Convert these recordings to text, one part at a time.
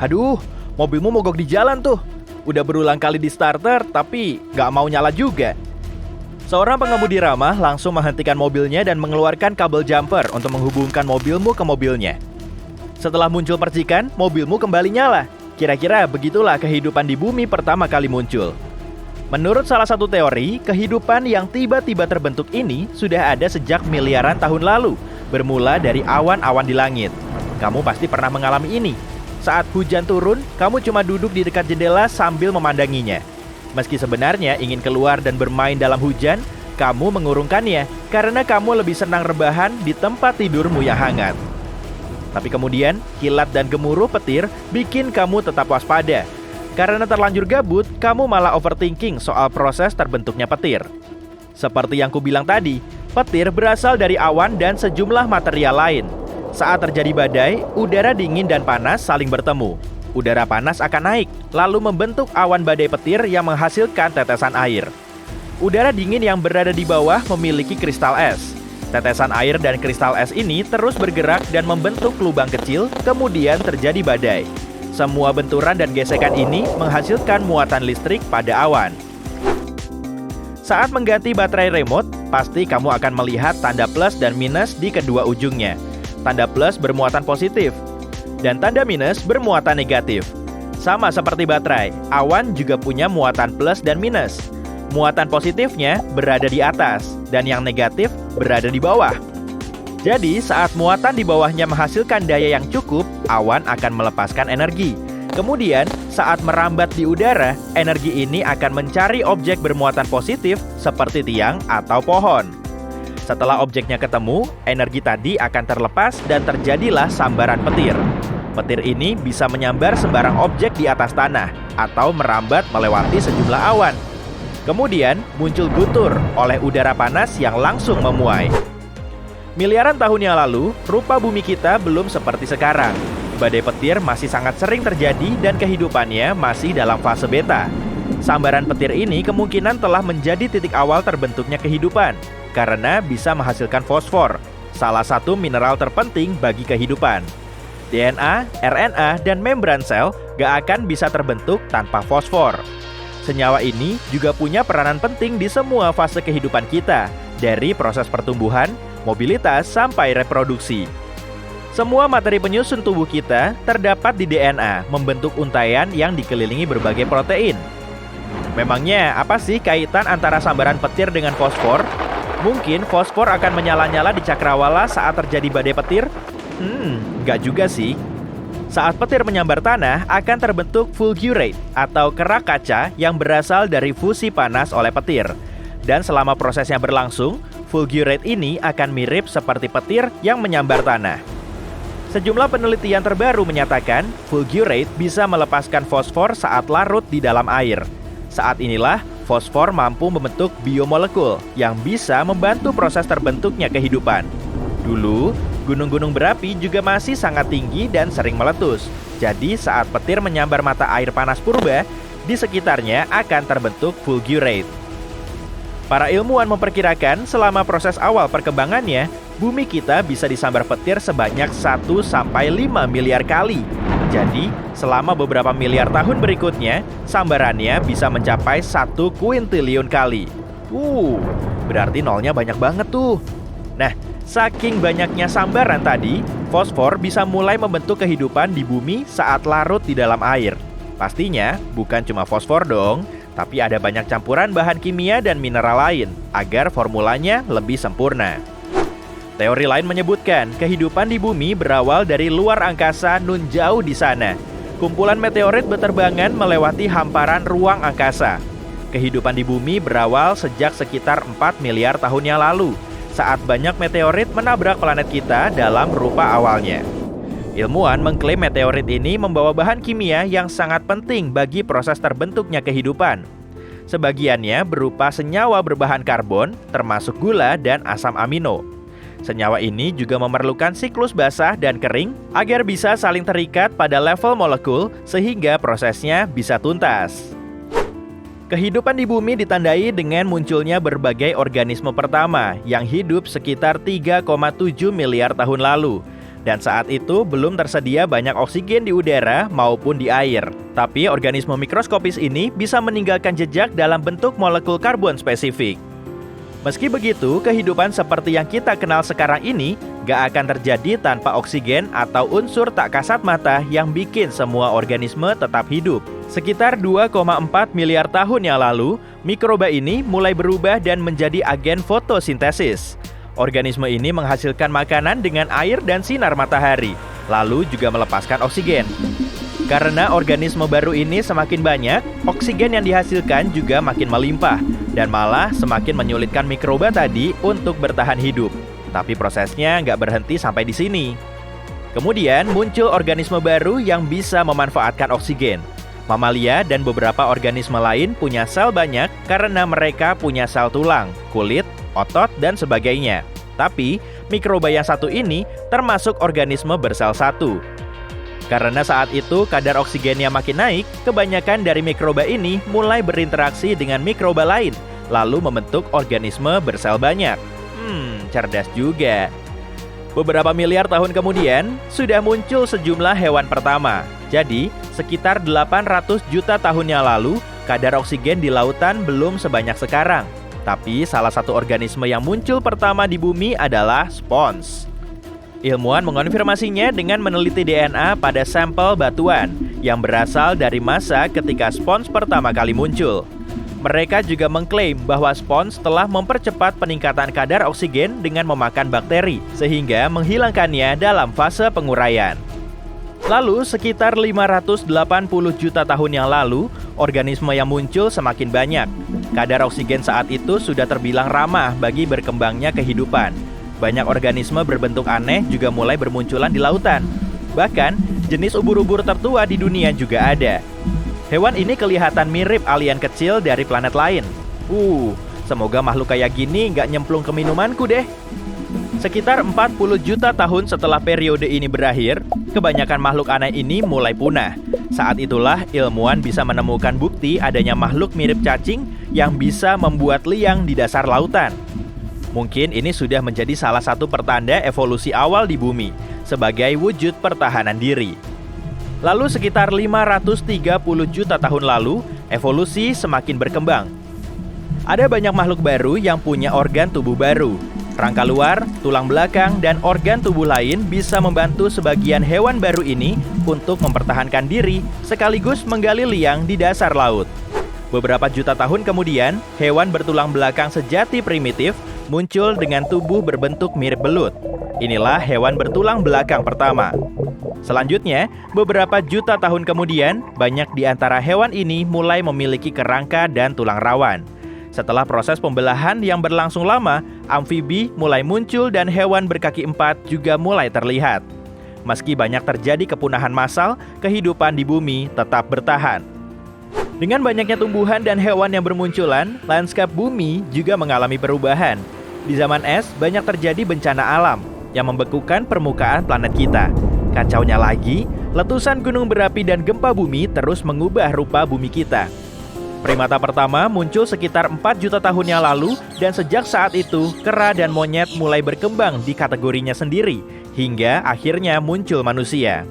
Aduh, mobilmu mogok di jalan tuh. Udah berulang kali di starter, tapi gak mau nyala juga. Seorang pengemudi ramah langsung menghentikan mobilnya dan mengeluarkan kabel jumper untuk menghubungkan mobilmu ke mobilnya. Setelah muncul percikan, mobilmu kembali nyala. Kira-kira begitulah kehidupan di bumi pertama kali muncul. Menurut salah satu teori, kehidupan yang tiba-tiba terbentuk ini sudah ada sejak miliaran tahun lalu, bermula dari awan-awan di langit. Kamu pasti pernah mengalami ini. Saat hujan turun, kamu cuma duduk di dekat jendela sambil memandanginya. Meski sebenarnya ingin keluar dan bermain dalam hujan, kamu mengurungkannya karena kamu lebih senang rebahan di tempat tidurmu yang hangat. Tapi kemudian, kilat dan gemuruh petir bikin kamu tetap waspada. Karena terlanjur gabut, kamu malah overthinking soal proses terbentuknya petir. Seperti yang kubilang tadi, petir berasal dari awan dan sejumlah material lain. Saat terjadi badai, udara dingin dan panas saling bertemu. Udara panas akan naik, lalu membentuk awan badai petir yang menghasilkan tetesan air. Udara dingin yang berada di bawah memiliki kristal es. Tetesan air dan kristal es ini terus bergerak dan membentuk lubang kecil, kemudian terjadi badai. Semua benturan dan gesekan ini menghasilkan muatan listrik pada awan. Saat mengganti baterai remote, pasti kamu akan melihat tanda plus dan minus di kedua ujungnya. Tanda plus bermuatan positif, dan tanda minus bermuatan negatif. Sama seperti baterai, awan juga punya muatan plus dan minus. Muatan positifnya berada di atas, dan yang negatif berada di bawah. Jadi, saat muatan di bawahnya menghasilkan daya yang cukup, awan akan melepaskan energi. Kemudian, saat merambat di udara, energi ini akan mencari objek bermuatan positif seperti tiang atau pohon. Setelah objeknya ketemu, energi tadi akan terlepas dan terjadilah sambaran petir. Petir ini bisa menyambar sembarang objek di atas tanah atau merambat melewati sejumlah awan. Kemudian muncul guntur oleh udara panas yang langsung memuai. Miliaran tahun yang lalu, rupa bumi kita belum seperti sekarang. Badai petir masih sangat sering terjadi dan kehidupannya masih dalam fase beta. Sambaran petir ini kemungkinan telah menjadi titik awal terbentuknya kehidupan, karena bisa menghasilkan fosfor, salah satu mineral terpenting bagi kehidupan. DNA, RNA, dan membran sel gak akan bisa terbentuk tanpa fosfor. Senyawa ini juga punya peranan penting di semua fase kehidupan kita, dari proses pertumbuhan, mobilitas, sampai reproduksi. Semua materi penyusun tubuh kita terdapat di DNA, membentuk untaian yang dikelilingi berbagai protein. Memangnya apa sih kaitan antara sambaran petir dengan fosfor? Mungkin fosfor akan menyala-nyala di cakrawala saat terjadi badai petir? Nggak juga sih. Saat petir menyambar tanah, akan terbentuk fulgurate atau kerak kaca yang berasal dari fusi panas oleh petir. Dan selama prosesnya berlangsung, fulgurate ini akan mirip seperti petir yang menyambar tanah. Sejumlah penelitian terbaru menyatakan fulgurate bisa melepaskan fosfor saat larut di dalam air. Saat inilah, fosfor mampu membentuk biomolekul yang bisa membantu proses terbentuknya kehidupan. Dulu, gunung-gunung berapi juga masih sangat tinggi dan sering meletus. Jadi saat petir menyambar mata air panas purba, di sekitarnya akan terbentuk fulgurate. Para ilmuwan memperkirakan selama proses awal perkembangannya, bumi kita bisa disambar petir sebanyak 1-5 miliar kali. Jadi, selama beberapa miliar tahun berikutnya, sambarannya bisa mencapai 1 kuintillion kali. Berarti nolnya banyak banget tuh. Nah, saking banyaknya sambaran tadi, fosfor bisa mulai membentuk kehidupan di bumi saat larut di dalam air. Pastinya, bukan cuma fosfor dong, tapi ada banyak campuran bahan kimia dan mineral lain, agar formulanya lebih sempurna. Teori lain menyebutkan kehidupan di bumi berawal dari luar angkasa nun jauh di sana. Kumpulan meteorit berterbangan melewati hamparan ruang angkasa. Kehidupan di bumi berawal sejak sekitar 4 miliar tahun yang lalu, saat banyak meteorit menabrak planet kita dalam rupa awalnya. Ilmuwan mengklaim meteorit ini membawa bahan kimia yang sangat penting bagi proses terbentuknya kehidupan. Sebagiannya berupa senyawa berbahan karbon, termasuk gula dan asam amino. Senyawa ini juga memerlukan siklus basah dan kering agar bisa saling terikat pada level molekul sehingga prosesnya bisa tuntas. Kehidupan di bumi ditandai dengan munculnya berbagai organisme pertama yang hidup sekitar 3,7 miliar tahun lalu. Dan saat itu belum tersedia banyak oksigen di udara maupun di air. Tapi organisme mikroskopis ini bisa meninggalkan jejak dalam bentuk molekul karbon spesifik. Meski begitu, kehidupan seperti yang kita kenal sekarang ini gak akan terjadi tanpa oksigen atau unsur tak kasat mata yang bikin semua organisme tetap hidup. Sekitar 2,4 miliar tahun yang lalu, mikroba ini mulai berubah dan menjadi agen fotosintesis. Organisme ini menghasilkan makanan dengan air dan sinar matahari, lalu juga melepaskan oksigen. Karena organisme baru ini semakin banyak, oksigen yang dihasilkan juga makin melimpah, dan malah semakin menyulitkan mikroba tadi untuk bertahan hidup. Tapi prosesnya nggak berhenti sampai di sini. Kemudian muncul organisme baru yang bisa memanfaatkan oksigen. Mamalia dan beberapa organisme lain punya sel banyak karena mereka punya sel tulang, kulit, otot, dan sebagainya. Tapi, mikroba yang satu ini termasuk organisme bersel satu. Karena saat itu kadar oksigennya makin naik, kebanyakan dari mikroba ini mulai berinteraksi dengan mikroba lain, lalu membentuk organisme bersel banyak. Cerdas juga. Beberapa miliar tahun kemudian, sudah muncul sejumlah hewan pertama. Jadi, sekitar 800 juta tahun yang lalu, kadar oksigen di lautan belum sebanyak sekarang. Tapi salah satu organisme yang muncul pertama di bumi adalah spons. Ilmuwan mengonfirmasinya dengan meneliti DNA pada sampel batuan yang berasal dari masa ketika spons pertama kali muncul. Mereka juga mengklaim bahwa spons telah mempercepat peningkatan kadar oksigen dengan memakan bakteri, sehingga menghilangkannya dalam fase penguraian. Lalu, sekitar 580 juta tahun yang lalu, organisme yang muncul semakin banyak. Kadar oksigen saat itu sudah terbilang ramah bagi berkembangnya kehidupan. Banyak organisme berbentuk aneh juga mulai bermunculan di lautan. Bahkan, jenis ubur-ubur tertua di dunia juga ada. Hewan ini kelihatan mirip alien kecil dari planet lain. Semoga makhluk kayak gini nggak nyemplung ke minumanku deh. Sekitar 40 juta tahun setelah periode ini berakhir, kebanyakan makhluk aneh ini mulai punah. Saat itulah ilmuwan bisa menemukan bukti adanya makhluk mirip cacing yang bisa membuat liang di dasar lautan. Mungkin ini sudah menjadi salah satu pertanda evolusi awal di bumi, sebagai wujud pertahanan diri. Lalu sekitar 530 juta tahun lalu, evolusi semakin berkembang. Ada banyak makhluk baru yang punya organ tubuh baru. Rangka luar, tulang belakang, dan organ tubuh lain bisa membantu sebagian hewan baru ini untuk mempertahankan diri sekaligus menggali liang di dasar laut. Beberapa juta tahun kemudian, hewan bertulang belakang sejati primitif muncul dengan tubuh berbentuk mirip belut. Inilah hewan bertulang belakang pertama. Selanjutnya, beberapa juta tahun kemudian, banyak di antara hewan ini mulai memiliki kerangka dan tulang rawan. Setelah proses pembelahan yang berlangsung lama, amfibi mulai muncul dan hewan berkaki empat juga mulai terlihat. Meski banyak terjadi kepunahan massal, kehidupan di bumi tetap bertahan. Dengan banyaknya tumbuhan dan hewan yang bermunculan, lanskap bumi juga mengalami perubahan. Di zaman es, banyak terjadi bencana alam yang membekukan permukaan planet kita. Kacaunya lagi, letusan gunung berapi dan gempa bumi terus mengubah rupa bumi kita. Primata pertama muncul sekitar 4 juta tahun yang lalu, dan sejak saat itu, kera dan monyet mulai berkembang di kategorinya sendiri, hingga akhirnya muncul manusia.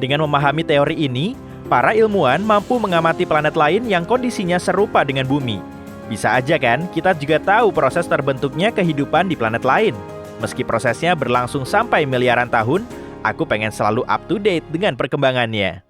Dengan memahami teori ini, para ilmuwan mampu mengamati planet lain yang kondisinya serupa dengan bumi. Bisa aja kan, kita juga tahu proses terbentuknya kehidupan di planet lain. Meski prosesnya berlangsung sampai miliaran tahun, aku pengen selalu up to date dengan perkembangannya.